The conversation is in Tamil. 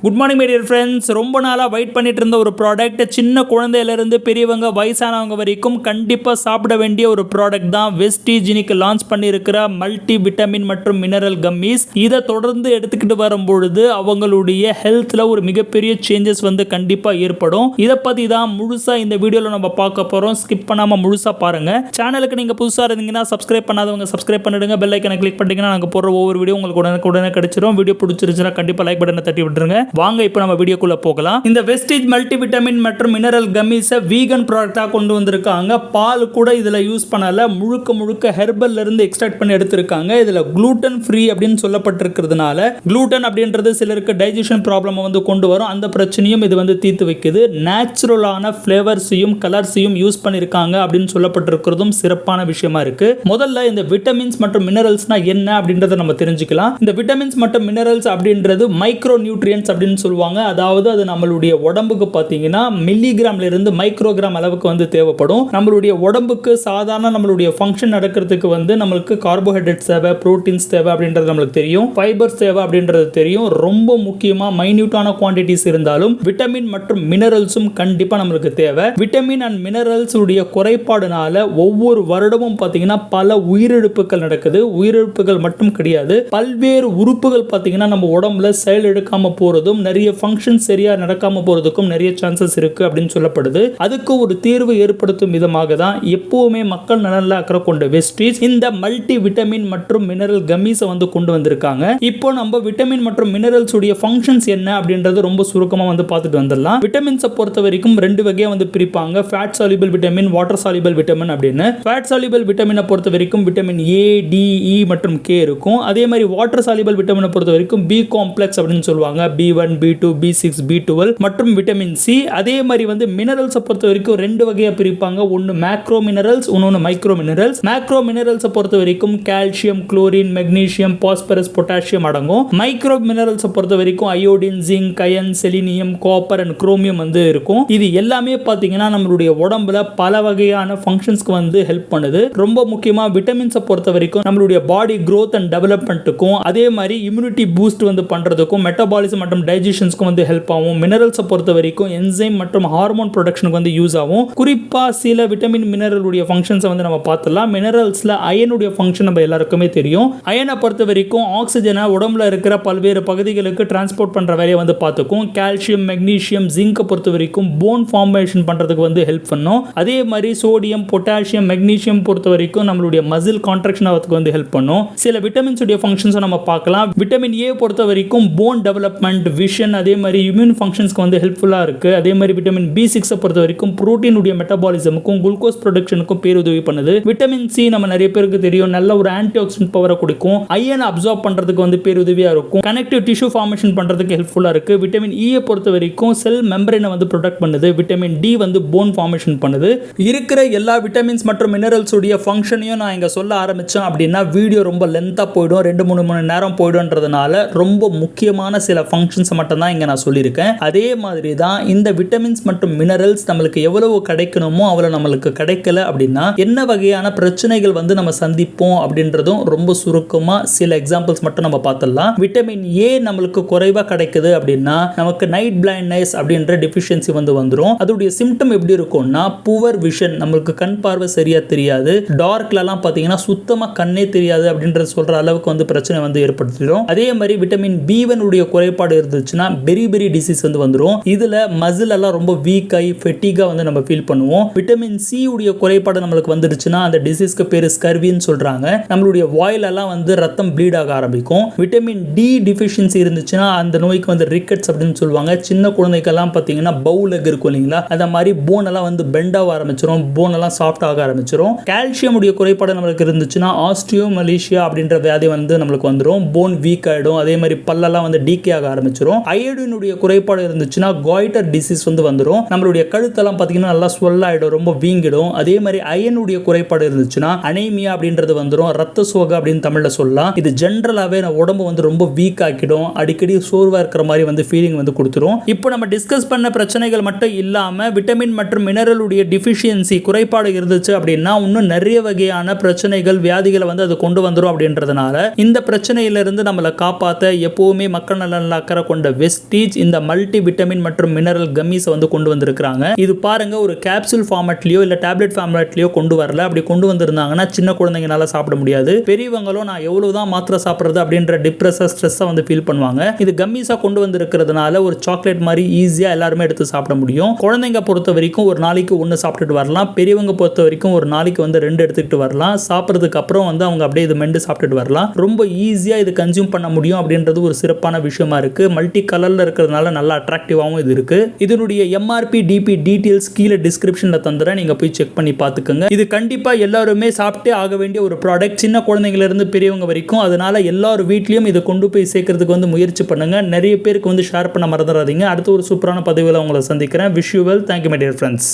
Good morning my dear friends. ரொம்ப நாளாக வெயிட் பண்ணிட்டு இருந்த ஒரு ப்ராடக்ட், சின்ன குழந்தையிலேருந்து பெரியவங்க வயசானவங்க வரைக்கும் கண்டிப்பாக சாப்பிட வேண்டிய ஒரு ப்ராடக்ட் தான் வெஸ்டீஜ் இன்னைக்கு லான்ச் பண்ணியிருக்கிற மல்டி விட்டமின் மற்றும் மினரல் கம்மீஸ். இதை தொடர்ந்து எடுத்துக்கிட்டு வரும்பொழுது அவங்களுடைய ஹெல்த்தில் ஒரு மிகப்பெரிய சேஞ்சஸ் கண்டிப்பாக ஏற்படும். இதை பற்றி தான் முழுசாக இந்த வீடியோவில் நம்ம பார்க்க போகிறோம். ஸ்கிப் பண்ணாமல் முழுசாக பாருங்கள். சேனலுக்கு நீங்கள் புதுசாக இருந்தீங்கன்னா சப்ஸ்கிரைப் பண்ணாதவங்க சப்ஸ்கிரைப் பண்ணிடுங்க. பெல் ஐக்கனை கிளிக் பண்ணிட்டீங்கன்னா நாங்கள் போடுற ஒவ்வொரு வீடியோ உங்களுக்கு உடனே கிடைச்சிடும். வீடியோ பிடிச்சிருச்சுன்னா கண்டிப்பாக லைக் பட்டனை தட்டி விட்டுருங்க. வாங்க இப்போ நம்ம வீடியோக்குள்ள போகலாம். இந்த வெஸ்டீஜ் மல்டி விட்டமின் மற்றும் மினரல் கம்மீஸை வீகன் ப்ராடக்டா கொண்டு வந்திருக்காங்க. பால் கூட இதுல யூஸ் பண்ணல, முழுக்க ஹெர்பல்ல இருந்து எக்ஸ்ட்ராக்ட் பண்ணி எடுத்திருக்காங்க. இதுல குளூட்டன் ஃப்ரீ அப்படின்னு சொல்லப்பட்டிருக்கிறதுனால, குளூட்டன் அப்படின்றது சிலருக்கு டைஜஷன் ப்ராப்ளம் கொண்டு வரும். அந்த பிரச்சனையும் இது தீர்த்து வைக்குது. நேச்சுரலான ஃபிளேவர்ஸையும் கலர்ஸையும் யூஸ் பண்ணிருக்காங்க அப்படின்னு சொல்லப்பட்டிருக்கிறதும் சிறப்பான விஷயமா இருக்கு. முதல்ல இந்த விட்டமின்ஸ் மற்றும் மினரல்ஸ்னா என்ன அப்படின்றத நம்ம தெரிஞ்சுக்கலாம். இந்த விட்டமின்ஸ் மற்றும் மினரல்ஸ் அப்படின்றது மைக்ரோ நியூட்ரியன்ஸ் அப்படின்னு சொல்லுவாங்க. அதாவது அது நம்மளுடைய உடம்புக்கு பார்த்தீங்கன்னா மில்லிகிராம்ல இருந்து மைக்ரோகிராம் அளவுக்கு தேவைப்படும். நம்மளுடைய உடம்புக்கு சாதாரண நம்மளுடைய ஃபங்க்ஷன் நடக்கிறதுக்கு நம்மளுக்கு கார்போஹைட்ரேட்ஸ் தேவை, புரோட்டீன்ஸ் தேவை அப்படின்றது நம்மளுக்கு தெரியும், ஃபைபர்ஸ் தேவை அப்படின்றது தெரியும். ரொம்ப முக்கியமா மைன்யூட்டான குவான்டிட்டிஸ் இருந்தாலும் விட்டமின் மற்றும் மினரல்ஸும் கண்டிப்பா நம்மளுக்கு தேவை. விட்டமின் அண்ட் மினரல்ஸ் உடைய குறைபாடுனால ஒவ்வொரு வருடமும் பார்த்தீங்கன்னா பல உயிரிழப்புகள் நடக்குது. உயிரிழப்புகள் மட்டும் கிடையாது, பல்வேறு உறுப்புகள் பார்த்தீங்கன்னா நம்ம உடம்புல செயல் எடுக்காம போறதும், நிறைய ஃபங்க்ஷன் சரியா நடக்காம போறதுக்கும் நிறைய சான்சஸ் இருக்கு அப்படின்னு சொல்லப்படுது. அதுக்கு ஒரு தீர்வு ஏற்படுத்தும் விதமாக தான் எப்பவுமே மக்கள் நலன்ல அக்கறை கொண்ட வெஸ்டீஜ் இந்த மல்டி விட்டமின் மற்றும் மினரல் கம்மீஸை கொண்டு வந்திருக்காங்க. இப்போ நம்ம விட்டமின் மற்றும் மினரல்ஸ் உடைய ஃபங்க்ஷன்ஸ் என்ன அப்படின்றது ரொம்ப சுருக்கமா பார்த்துட்டு வந்துடலாம். விட்டமின்ஸை பொறுத்த வரைக்கும் ரெண்டு வகையா பிரிப்பாங்க. Fat soluble vitamin, water soluble vitamin அப்படின்னு. ஃபேட் சால்யூபிள் விட்டமினை பொறுத்த வரைக்கும் விட்டமின் ஏ, டி, இ மற்றும் கே இருக்கும். அதே மாதிரி வாட்டர் சால்யூபிள் விட்டமினை பொறுத்த வரைக்கும் பி காம்ப்ளெக்ஸ் அப்படின்னு சொல்லுவாங்க. B1, B2, B6, B12 மற்றும் விட்டமின் சி. அதே மாதிரி மினரல்ஸ் பொறுத்த வரைக்கும் ரெண்டு வகையா பிரிப்பாங்க. ஒன்னு மேக்ரோ மினரல்ஸ், இன்னொன்னு மைக்ரோ மினரல்ஸ். மேக்ரோ மினரல்ஸ் பொறுத்த வரைக்கும் calcium, chlorine, magnesium, phosphorus, potassium அடங்கும். மைக்ரோ மினரல்ஸ் பொறுத்த வரைக்கும் iodine, zinc, iron, selenium, copper and chromium இருக்கும். இது எல்லாமே பாத்தீங்கன்னா நம்மளுடைய உடம்புல பல வகையான ஃபங்க்ஷன்ஸ்க்கு ஹெல்ப் பண்ணுது. ரொம்ப முக்கியமா விட்டமின்ஸ் பொறுத்த வரைக்கும் நம்மளுடைய பாடி growth அண்ட் டெவலப்மெண்ட்டுக்கும், அதே மாதிரி இம்யூனிட்டி பூஸ்ட் பண்றதுக்கும், மெட்டபாலிசம் மற்றும் டைஜஷன்ஸ்க்கு ஹெல்ப் ஆகும். மினரல்ஸை பொறுத்த வரைக்கும் என்சைம் மற்றும் ஹார்மோன் ப்ரொடக்ஷனுக்கு யூஸ் ஆகும். குறிப்பா சில விட்டமின் மினரல் உடைய ஃபங்க்ஷன்ஸ் நம்ம பார்த்தலாம். மினரல்ஸ்ல அயனுடைய ஃபங்க்ஷன் நம்ம எல்லாருக்குமே தெரியும். அயனை பொறுத்த வரைக்கும் ஆக்சிஜனை உடம்புல இருக்கிற பல்வேறு பகுதிகளுக்கு டிரான்ஸ்போர்ட் பண்ற வேலையை பார்த்துக்கும். கால்சியம், மெக்னீசியம், ஜிங்கை பொறுத்த வரைக்கும் போன் ஃபார்மேஷன் பண்றதுக்கு ஹெல்ப் பண்ணும். அதே மாதிரி சோடியம், பொட்டாசியம், மெக்னீசியம் பொறுத்த வரைக்கும் நம்மளுடைய மசில் கான்ட்ராக்ஷன் ஆகிறதுக்கு ஹெல்ப் பண்ணும். சில விட்டமின்ஸ் உடைய ஃபங்க்ஷன்ஸ் நம்ம பார்க்கலாம். விட்டமின் ஏ பொறுத்த வரைக்கும் போன் டெவலப்மெண்ட், விஷன், அதே மாதிரி இம்யூன் ஃபங்க்ஷன்ஸ்க்கு ஹெல்ப்ஃபுல்லா இருக்கு. அதே மாதிரி விட்டமின் B6 பொறுத்த வரைக்கும் புரோட்டீன் உடைய மெட்டபாலிசமுக்கும் குளுக்கோஸ் ப்ரொடக்ஷனுக்கும் பேருதவி பண்ணுது. விட்டமின் சி நம்ம நிறைய பேருக்கு தெரியும், நல்ல ஒரு ஆன்டி ஆக்சிடென்ட் பவரை கொடுக்கும். அயன் அப்சார்ப் பண்றதுக்கு பேருதவியா இருக்கும். கனெக்டிவ் டிஷ்யூ ஃபார்மேஷன் பண்றதுக்கு ஹெல்ப்ஃபுல்லா இருக்கு. விட்டமின் இ பொறுத்த வரைக்கும் செல் மெம்பரேனை ப்ரொடெக்ட் பண்ணுது. விட்டமின் டி போன் ஃபார்மேஷன் பண்ணுது. இருக்கிற எல்லா விட்டமின்ஸ் மற்றும் மினரல்ஸ் உடைய ஃபங்க்ஷனையும் நான் இங்க சொல்ல ஆரம்பிச்சேன் அப்படின்னா வீடியோ ரொம்ப லென்த்தா போய்டும், 2-3 மணி நேரம் போய்டும்ன்றதுனால ரொம்ப முக்கியமான சில ஃபங்க்ஷன்ஸ் மட்டும் தான் இங்க நான் சொல்லியிருக்கேன். அதே மாதிரி தான் இந்த விட்டமின்ஸ் மற்றும் மினரல்ஸ் நம்மளுக்கு எவ்வளவு கிடைக்கணுமோ அவ்வளவு நம்மளுக்கு கிடைக்கல அப்படின்னா என்ன வகையான பிரச்சனைகள் நம்ம சந்திப்போம் அப்படின்றதும் ரொம்ப சுருக்கமா சில எக்ஸாம்பிள்ஸ் மட்டும் நம்ம பார்த்துடலாம். விட்டமின் ஏ நம்மளுக்கு குறைவா கிடைக்குது அப்படின்னா நமக்கு நைட் பிளைண்ட்னஸ் அப்படின்ற டெஃபிஷியன்சி வந்துரும். அதோடைய சிம்டம் எப்படி இருக்கும்னா புவர் விஷன், நம்மளுக்கு கண் பார்வை சரியா தெரியாது. டார்க்ல எல்லாம் பாத்தீங்கன்னா சுத்தமா கண்ணே தெரியாது அப்படின்ற சொல்ற அளவுக்கு பிரச்சனை ஏற்படுத்திடும். அதே மாதிரி விட்டமின் B1 உடைய குறைபாடு இருந்துச்சுன்னா பெரி டிசீஸ் வந்துரும். இதுல மசில் எல்லாம் ரொம்ப வீக் ஆகி ஃபெட்டிகா நம்ம ஃபீல் பண்ணுவோம். விட்டமின் சி உடைய குறைபாடு நம்மளுக்கு வந்துருச்சுன்னா அந்த டிசீஸ்க்கு பேரு ஸ்கர்வின்னு சொல்றாங்க. நம்மளுடைய வாயில எல்லாம் ரத்தம் ப்ளீட் ஆக ஆரம்பிக்கும். விட்டமின் டி டிஃபிஷியன்சி இருந்துச்சுன்னா அந்த நோய்க்கு ரிக்கெட்ஸ் அப்படின்னு சொல்லுவாங்க. சின்ன குழந்தைக்கெல்லாம் பாத்தீங்கன்னா பவுல் எக் இருக்கும் இல்லைங்களா, அந்த மாதிரி போன் எல்லாம் பெண்ட் ஆக ஆரம்பிச்சிடும், போன் எல்லாம் சாஃப்ட் ஆக ஆரம்பிச்சிடும். கால்சியம் உடைய குறைபாடு நம்மளுக்கு இருந்துச்சுன்னா ஆஸ்டியோமலேசியா அப்படின்ற வியாதி நம்மளுக்கு வந்துடும். போன் வீக் ஆயிடும். அதே மாதிரி பல்லெல்லாம் டீகே ஆக ஆரம்பிச்சிடும். அயோடினுடைய குறைபாடு இருந்துச்சுன்னா காய்டர் டிசீஸ் வந்துரும். நம்மளுடைய கழுத்தெல்லாம் பாத்தீங்கன்னா நல்லா ஸ்வெல் ஆயிடும், ரொம்ப வீங்கிடும். அதே மாதிரி அயனுடைய குறைபாடு இருந்துச்சுன்னா அனீமியா அப்படின்றது வந்துரும். ரத்த சோகை அப்படின்னு தமிழ்ல சொல்லலாம். இது ஜெனரலாவே உடம்பு ரொம்ப வீக் ஆக்கிடும். அடிக்கடி சோர்வா இருக்கிற மாதிரி ஃபீலிங் கொடுத்துரும். இப்போ நம்ம டிஸ்கஸ் பண்ண பிரச்சனைகள் மட்டும் இல்லாம விட்டமின் மற்றும் மினரல் உடைய டிஃபிஷியன்சி குறைபாடு இருந்துச்சு அப்படின்னா இன்னும் நிறைய வகையான பிரச்சனைகள், வியாதிகளை அது கொண்டு வந்துரும். அப்படின்றதுனால இந்த பிரச்சனையிலிருந்து நம்மளை காப்பாற்ற எப்பவுமே மக்கள் நலன்ல அக்கறை கொண்ட வெஸ்டீஜ் இந்த மல்டி விட்டமின் மற்றும் மினரல் கம்மிஸ் வந்து கொண்டு வந்திருக்காங்க. இது பாருங்க ஒரு கேப்சூல் ஃபார்மட்லயோ இல்ல டேப்லெட் ஃபார்மட்லயோ கொண்டு வரல. அப்படி கொண்டு வந்திருந்தாங்கன்னா சின்ன குழந்தைங்கனால சாப்பிட முடியாது. பெரியவங்களும் நான் எவ்வளவுதான் மாத்திரை சாப்பிடுறது அப்படின்ற டிப்ரெஸ் ஸ்ட்ரெஸ்ஸா வந்து ஃபீல் பண்ணுவாங்க. இது கம்மிஸா கொண்டு வந்திருக்கிறதுனால ஒரு சாக்லேட் மாதிரி ஈஸியா எல்லாருமே எடுத்து சாப்பிட முடியும். குழந்தைங்க பொறுத்த வரைக்கும் ஒரு நாளைக்கு 1 சாப்பிட்டுட்டு வரலாம். பெரியவங்க பொறுத்த வரைக்கும் ஒரு நாளைக்கு வந்து 2 எடுத்துக்கிட்டு வரலாம். சாப்பிட்றதுக்கு அப்புறம் வந்து அவங்க அப்படியே இது மெண்டு சாப்பிட்டுட்டு வரலாம். ரொம்ப ஈஸியா இது கன்சியூம் பண்ண முடியும் அப்படின்றது ஒரு சிறப்பான விஷயமா இருக்கு. மல்டி கலர்ல இருக்கிறதுனால நல்லா அட்ராக்டிவாகவும் இது இருக்கு. இதனுடைய எம்ஆர்பி டிபி டீடைல்ஸ் கீழே டிஸ்கிரிப்ஷன்ல தந்துறேன், நீங்க போய் செக் பண்ணி பார்த்துக்கோங்க. இது கண்டிப்பா எல்லாருமே சாப்பிட்டே ஆக வேண்டிய ஒரு ப்ராடக்ட், சின்ன குழந்தைங்கள இருந்து பெரியவங்க வரைக்கும். அதனால எல்லார் வீட்லயும் இதை கொண்டு போய் சேர்க்கறதுக்கு வந்து முயற்சி பண்ணுங்க. நிறைய பேருக்கு வந்து ஷேர் பண்ண மறந்துடாதீங்க. அடுத்து ஒரு சூப்பரான பதிவில் உங்களை சந்திக்கிறேன். Wish you well. Thank you my dear friends.